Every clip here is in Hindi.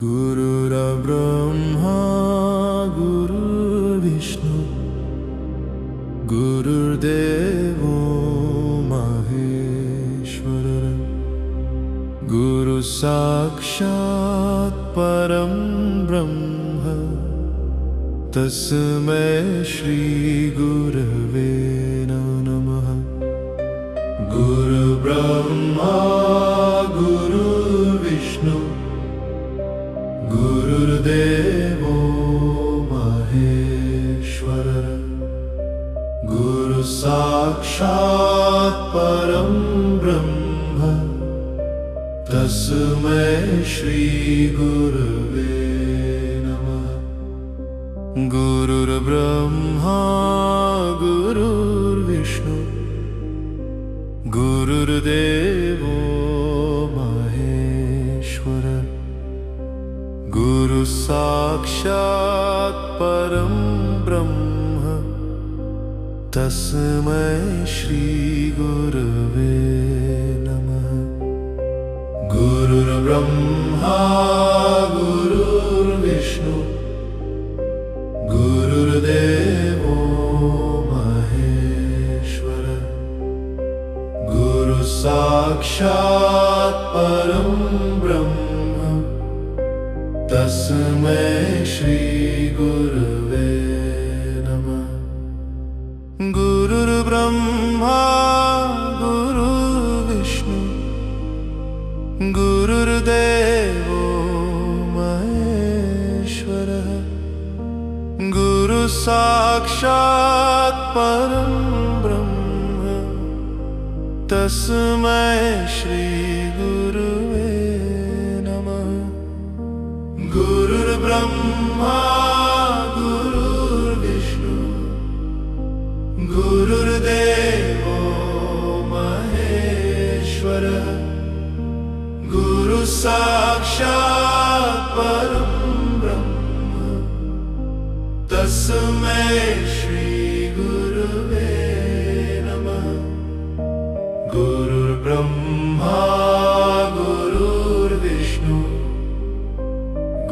गुरुर्ब्रह्मा गुरुर्विष्णु गुरुर्देवो महेश्वर गुरु साक्षात् परं ब्रह्म तस्मै श्री गुरवे नमः। गुरुर्ब्रह्मा गुरुर्विष्णु गुरुर्देवो महेश्वर गुरु साक्षात् परं ब्रह्म तस्मै श्री गुरवे नमः। गुरुर्ब्रह्मा गुरुर्विष्णु गुरुर्देवो महेश्वर गुरु साक्षात् परं ब्रह्म तस्मै श्री गुरवे नमः। गुरुर्ब्रह्मा गुरुर्विष्णु गुरुर्देवो महेश्वर गुरु साक्षात् परं ब्रह्म तस्मै श्री गुरवे नमः। गुरुर्ब्रह्मा गुरुर्विष्णु गुरुर्देवो महेश्वर गुरु साक्षात् परं ब्रह्म तस्मै श्री गुरवे नमः। गुरुर्ब्रह्मा गुरुर्विष्णु गुरुर्देवो महेश्वर गुरु साक्षात् परं ब्रह्म तस्मै श्री गुरवे नमः। गुरुर्ब्रह्मा गुरुर्विष्णु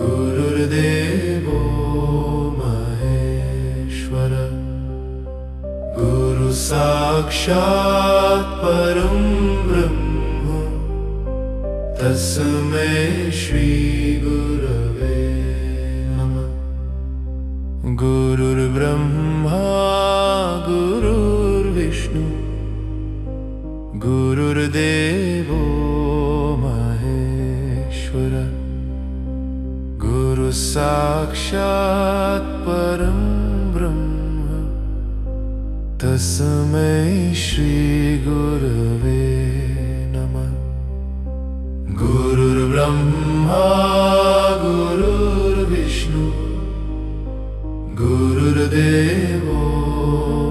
गुरुर्देवो महेश्वर गुरु साक्षात् परं ब्रह्म तस्मै श्री गुरवे नमः। गुरुर्ब्रह्मा गुरुर्विष्णु गुरुर्देवो महेश्वर गुरु साक्षात् परं ब्रह्म तस्मै श्री गुरवे नमः। गुरुर्ब्रह्मा गुरुर्विष्णु गुरुर्देवो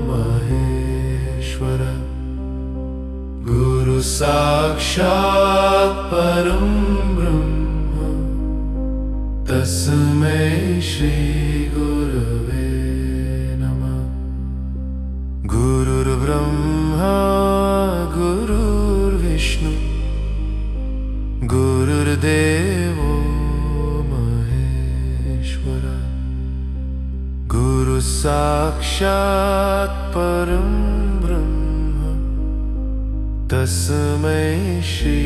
महेश्वर गुरु साक्षात् परं ब्रह्म तस्मै श्री गुरवे नमः। गुरुर्ब्रह्मा गुरुर्विष्णु गुरुर्देवो महेश्वर गुरु साक्षात् परं ब्रह्म तस्मै श्री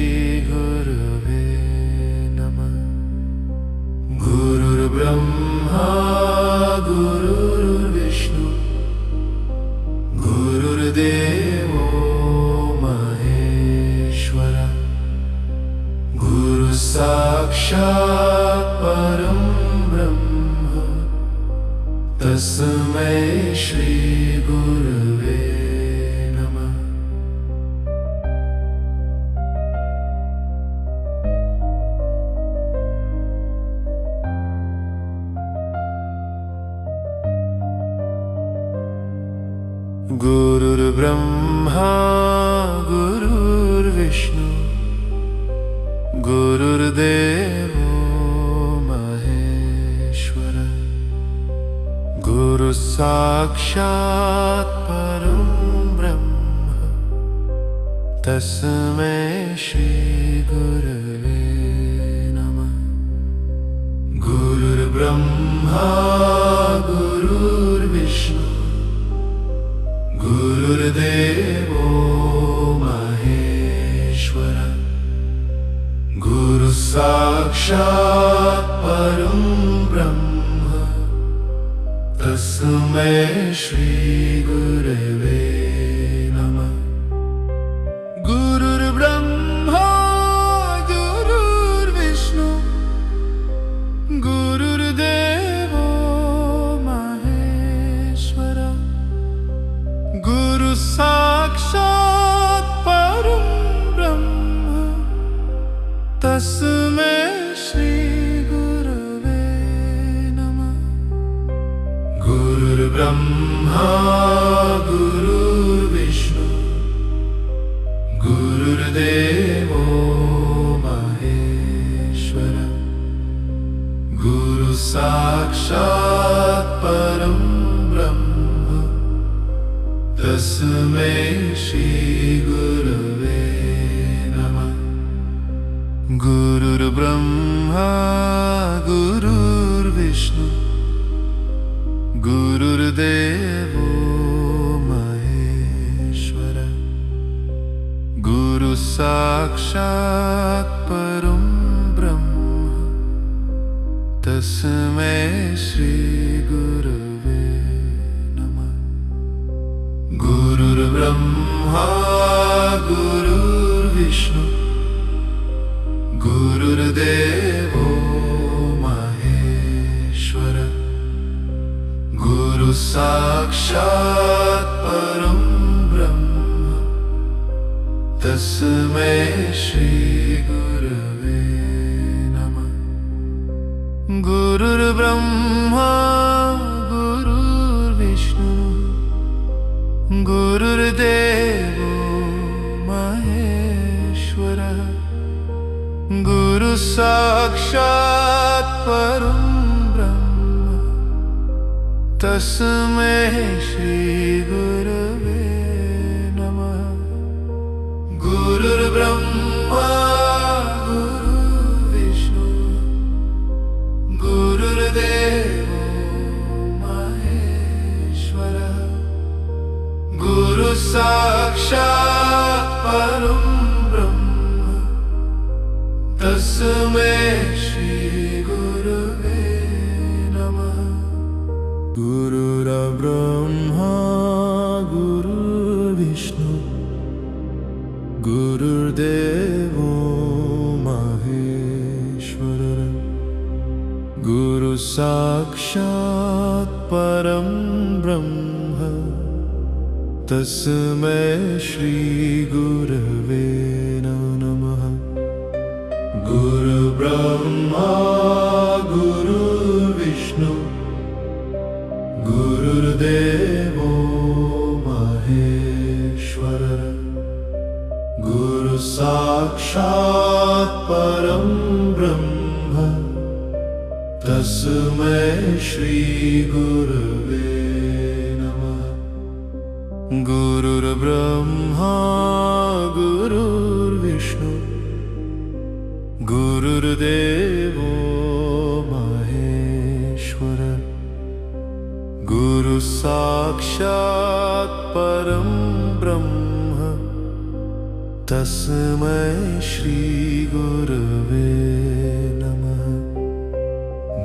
गुरवे नमः। गुरुर्ब्रह्मा गुरुर्विष्णु गुरुर्देवो महेश्वर गुरु साक्षात् परं ब्रह्म तस्मै श्री गुरवे नमः। गुरुर्ब्रह्मा गुरुर्विष्णु गुरुर्देवो महेश्वर गुरु साक्षात् परं ब्रह्म तस्मै श्री गुरवे नमः। गुरुर्ब्रह्मा गुरुर्विष्णु गुरुर्देवो महेश्वर गुरु साक्षात् परं ब्रह्म तस्मै श्री गुरवे नमः। गुरुर्ब्रह्मा गुरुर्विष्णु गुरुर्देवो महेश्वर गुरु साक्षात् परं ब्रह्म तस्मै श्री गुरवे नमः। गुरुर्ब्रह्मा गुरुर्विष्णु गुरुर्देवो महेश्वर गुरु साक्षात् परं ब्रह्म तस्मै श्री गुरवे नमः। गुरुर्ब्रह्मा गुरुर्विष्णु गुरुर्देवो महेश्वर गुरु साक्षात् परं ब्रह्म तस्मै श्री गुरवे नमः। गुरुर्ब्रह्मा गुरुर्विष्णु गुरुर्देवो महेश्वर गुरु साक्षात् परं ब्रह्म तस्मै श्री गुरवे नमः। गुरुर्ब्रह्मा गुरुर्विष्णु गुरुर्देवो महेश्वर गुरु साक्षात् परं ब्रह्म तस्मै श्री गुरवे नमः। गुरुर्ब्रह्मा गुरुर्विष्णु गुरुर्देवो महेश्वर गुरु साक्षात् परं ब्रह्म तस्मै श्री गुरवे नमः। गुरुर्ब्रह्मा गुरुर्विष्णु गुरुर्देवो महेश्वर गुरु साक्षात् परं ब्रह्म तस्मै श्री गुरवे नमः। गुरुर्ब्रह्मा गुरुर्विष्णु गुरुर्देवो महेश्वर गुरु साक्षात् परं ब्रह्म तस्मै श्री गुरवे नमः। गुरुर्ब्रह्मा गुरुर्विष्णु गुरुर्देवो महेश्वर गुरु साक्षात् परं ब्रह्म तस्मै श्री गुरवे नमः।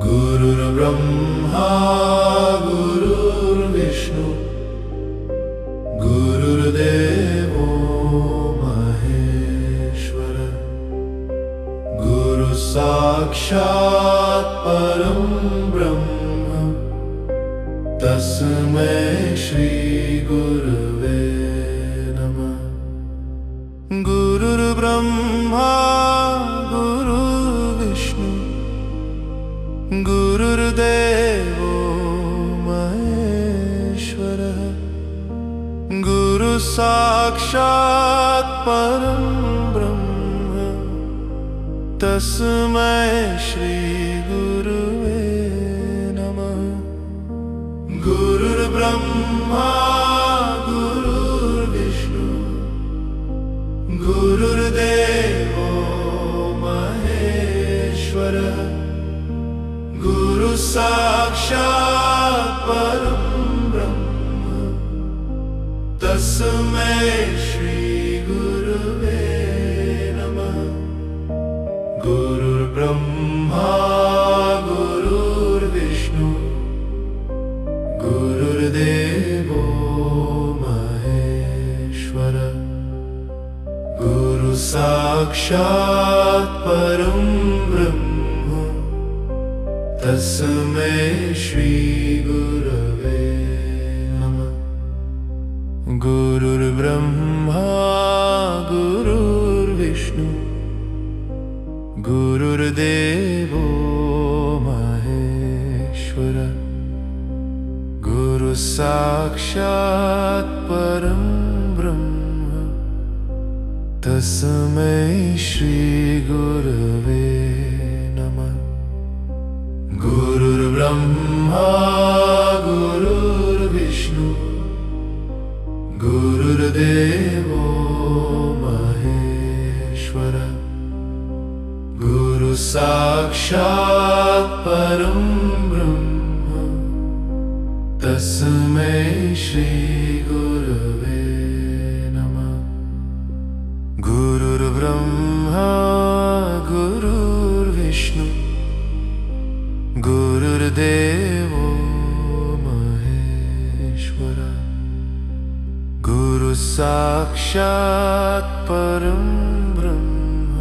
गुरुर्ब्रह्मा गुरुर्विष्णु गुरुर्देवो महेश्वर गुरु साक्षात् परं ब्रह्म तस्मै श्री गुरवे नमः। गुरुर्ब्रह्मा गुरुर्विष्णु गुरुर्देवो महेश्वर गुरु साक्षात् परं ब्रह्म तस्मै श्री गुरवे नमः। गुरुर्ब्रह्मा गुरुर्विष्णु गुरुर्देवो महेश्वर गुरु साक्षात् परं ब्रह्म तस्मै श्री गुरुवे नमः। गुरुर्ब्रह्मा गुरुर्विष्णु गुरुर्देवो महेश्वर। गुरु साक्षात् परं ब्रह्म तस्मै श्री गुरवे नमः। गुरुर्ब्रह्मा गुरुर्विष्णु गुरुर्देवो महेश्वर। गुरु साक्षात् परं ब्रह्म तस्मै श्री गुरवे नमः। गुरुर्ब्रह्मा गुरुर्विष्णु गुरुर्देवो महेश्वर। गुरु साक्षात् परं ब्रह्म तस्मै श्री गुरवे नमः। गुरुर्ब्रह्मा गुरुर्विष्णु गुरुर्देवो महेश्वर। गुरु साक्षात् परं ब्रह्म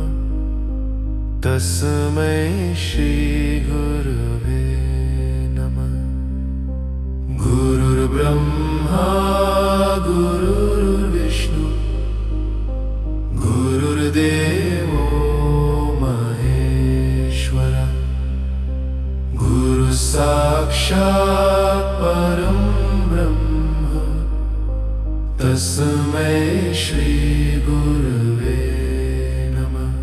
तस्मै श्री गुरवे नमः। गुरुर्ब्रह्मा गुरुर्विष्णु गुरुर्देवो महेश्वर। गुरु साक्षात् परं ब्रह्म तस्मै श्री गुरवे नमः।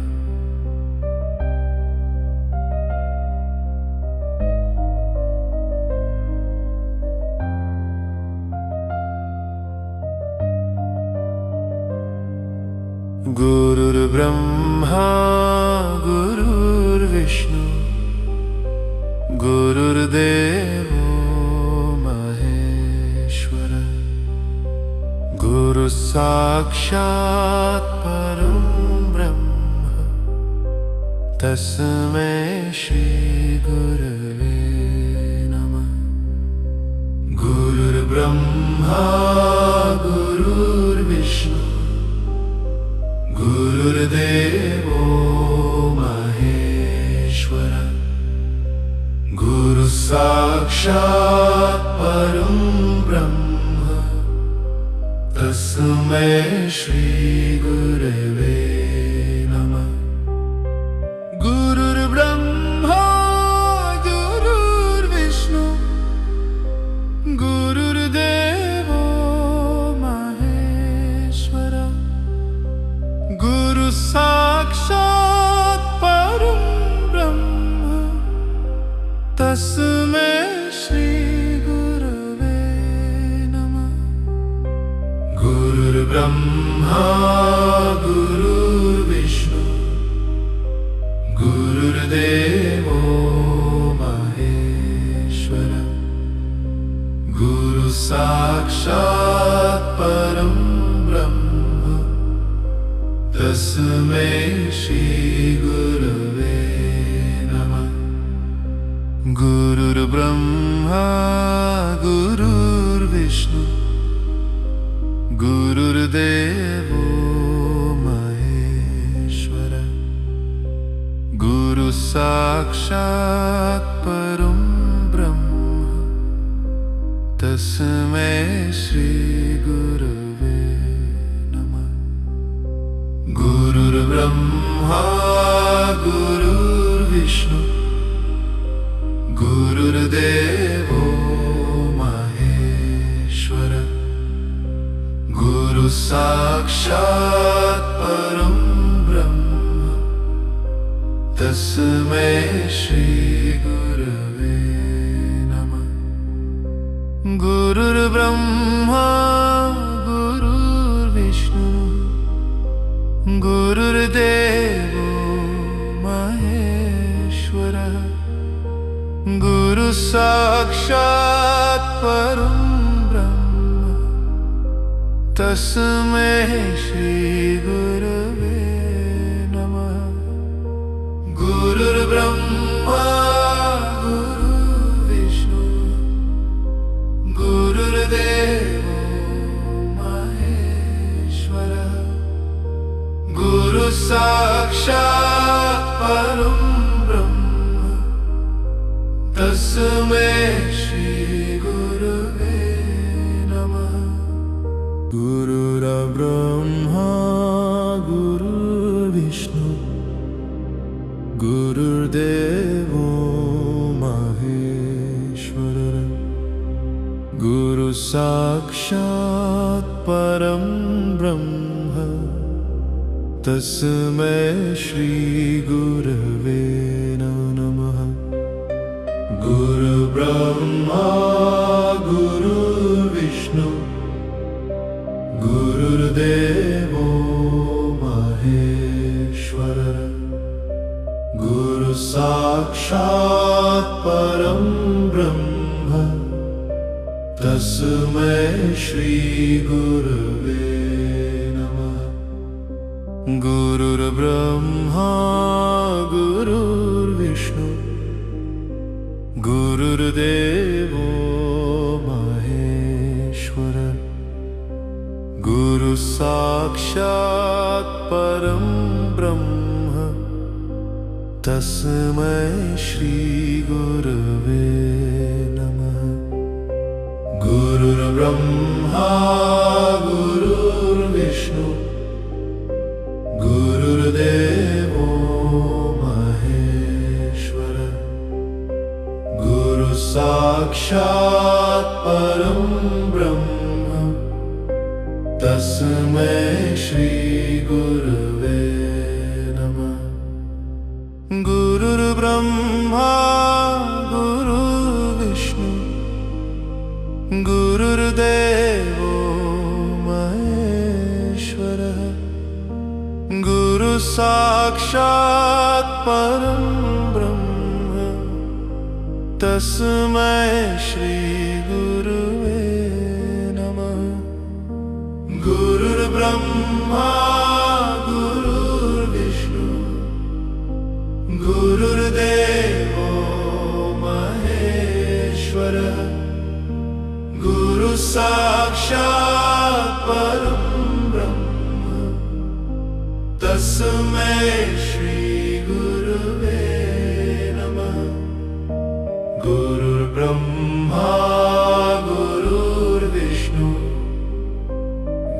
गुरुर्ब्रह्मा गुरुर्विष्णु गुरुर्देवो महेश्वर। गुरु साक्षात् परं ब्रह्म तस्मै श्री गुरवे नमः। गुरुर्ब्रह्मा गुरुर्विष्णु गुरुर्देवो महेश्वर। गुरु साक्षात् परं ब्रह्म तस्मै श्री गुरवे नमः। गुरुर्ब्रह्मा गुरुर्विष्णु गुरुर्देवो महेश्वर। गुरु साक्षात् परं ब्रह्म तस्मै श्री गुरवे नमः। गुरुर्ब्रह्मा गुरुर्विष्णु गुरुर्देवो महेश्वर। गुरु साक्षात् परं ब्रह्म तस्मै श्री गुरवे नमः। गुरुर्ब्रह्मा गुरुर्विष्णु गुरुर्देवो महेश्वर। गुरु साक्षात् परं ब्रह्म तस्मै श्री गुरवे नमः। गुरुर्ब्रह्मा गुरुर्विष्णु गुरुर्देवो महेश्वर। गुरु साक्षात् परं ब्रह्म तस्मै श्री गुरवे नमः। गुरुर्ब्रह्मा गुरुर्विष्णु गुरुर्देवो महेश्वर। गुरु साक्षात् परं ब्रह्म तस्मै श्री गुरवे नमः। गुरुर्ब्रह्मा गुरुर्विष्णु गुरुर्देवो महेश्वरः। गुरु साक्षात् परं ब्रह्म तस्मै श्री गुरवे नमः। गुरुर्ब्रह्मा गुरुर्विष्णु गुरुर्देवो महेश्वरः। गुरु साक्षात् परं ब्रह्म तस्मै श्री गुरवे नमः। गुरुर्ब्रह्मा गुरुर्विष्णु गुरुर्देवो महेश्वरः। गुरु साक्षात् परं ब्रह्म तस्मै श्री गुरवे नमः। गुरुर्ब्रह्मा गुरुर्विष्णु गुरुर्देवो महेश्वरः। गुरु साक्षात् परं ब्रह्म तस्मै श्री गुरवे नमः। गुरुर्ब्रह्मा गुरुर्विष्णु गुरुर्देवो महेश्वरः। गुरु साक्षात् परं ब्रह्म तस्मै श्री गुरवे नमः। गुरुर्ब्रह्मा गुरुर्विष्णु गुरुर्देवो महेश्वरः। गुरु साक्षात् परं ब्रह्म तस्मै श्री गुरवे नमः। गुरुर्ब्रह्मा गुरुर्विष्णु गुरुर्देवो महेश्वरः। गुरु साक्षात् परं ब्रह्म तस्मै श्री गुरवे नमः। गुरुर्ब्रह्मा गुरुर्विष्णु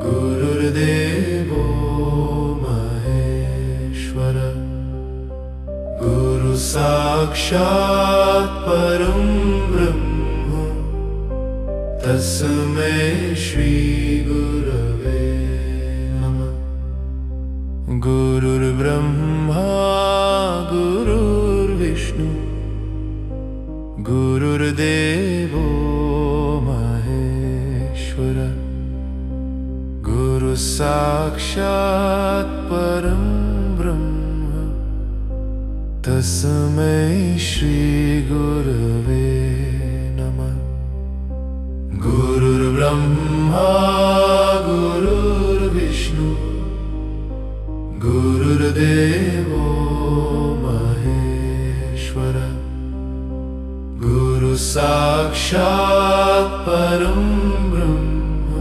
गुरुर्देवो महेश्वरः। गुरु साक्षात् परं ब्रह्म तस्मै श्री गुरवे नमः। गुरुर्ब्रह्मा गुरुर्विष्णु गुरुर्देवो महेश्वरः। गुरु साक्षात् परं ब्रह्म तस्मै श्री गुरवे नमः। गुरुर्ब्रह्मा गुरुर्विष्णु गुरुर्देवो महेश्वरः। गुरु साक्षात् परं ब्रह्म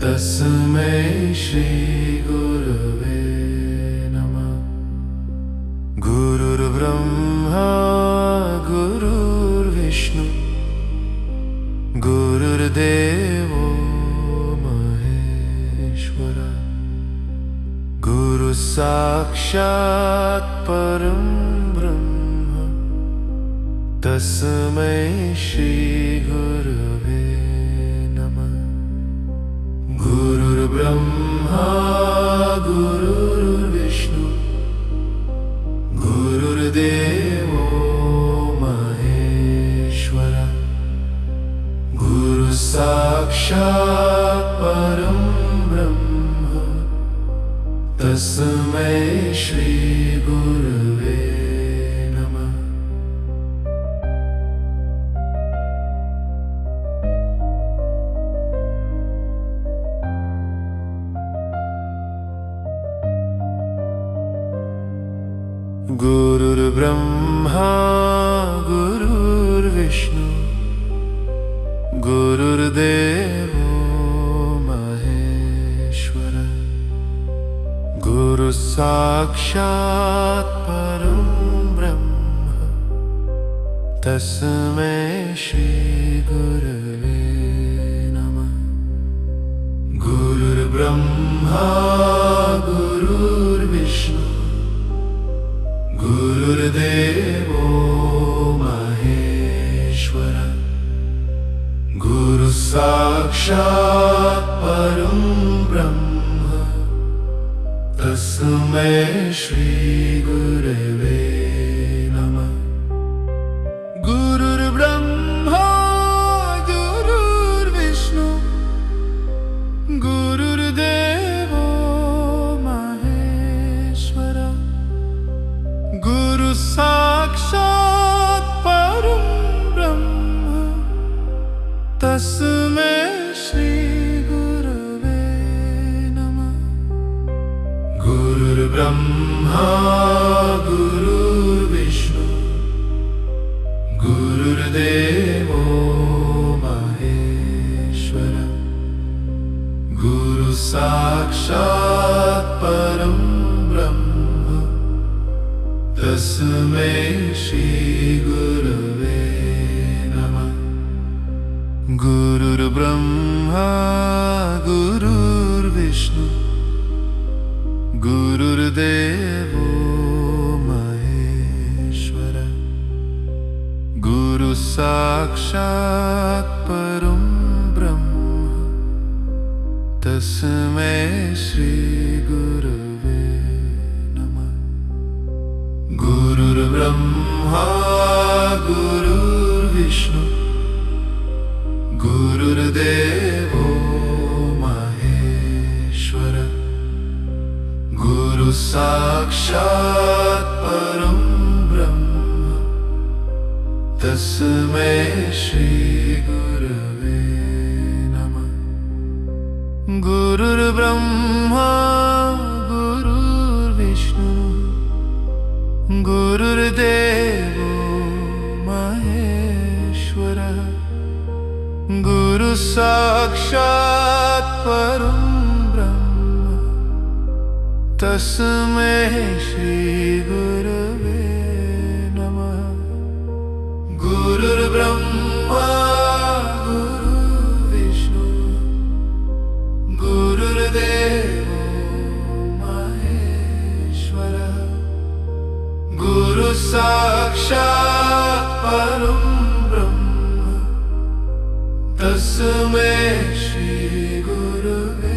तस्मै श्री गुरवे नमः। गुरुर्ब्रह्मा गुरुर्विष्णु गुरुर्देवो महेश्वरः। गुरु साक्षात् परं ब्रह्म तस्मै श्री गुरवे नमः। गुरुर्ब्रह्मा गुरुर्विष्णु गुरुर्देवो महेश्वरः। गुरु साक्षात् परं ब्रह्म तस्मै श्री गुरवे नमः। गुरुर्ब्रह्मा गुरुर्विष्णु गुरुर्देवो महेश्वर गुरु साक्षात् परं ब्रह्म तस्मै श्री गुरवे नमः। गुरुर्ब्रह्मा गुरुर्विष्णु गुरुर्देवो महेश्वर गुरु साक्षात् परं ब्रह्म तस्मै श्री गुरवे नमः। गुरुर्ब्रह्मा गुरुर्विष्णु गुरुर्देवो महेश्वर गुरु साक्षात् परं ब्रह्म तस्मै श्री गुरवे नमः। गुरुर्ब्रह्मा गुरुर्विष्णु गुरुर्देवो महेश्वर गुरु साक्षात् परं ब्रह्म तस्मै श्री गुरवे नमः। गुरुर्ब्रह्मा गुरुर्विष्णु गुरुर्देवो महेश्वर गुरु साक्षात् परं ब्रह्म तस्मै श्री गुरवे नमः। गुरुर्ब्रह्मा गुरुर्विष्णु गुरुर्देवो महेश्वर गुरु साक्षात् परं ब्रह्म तस्मै श्री गुरवे नमः। गुरुर्ब्रह्मा गुरुर्विष्णु गुरुर्देवो महेश्वर गुरु साक्षात् परं ब्रह्म तस्मै श्री गुरवे नमः। गुरुर्ब्रह्मा गुरुर्विष्णु गुरुर्देवो महेश्वर गुरु साक्षात् परं ब्रह्म तस्मै श्री गुरवे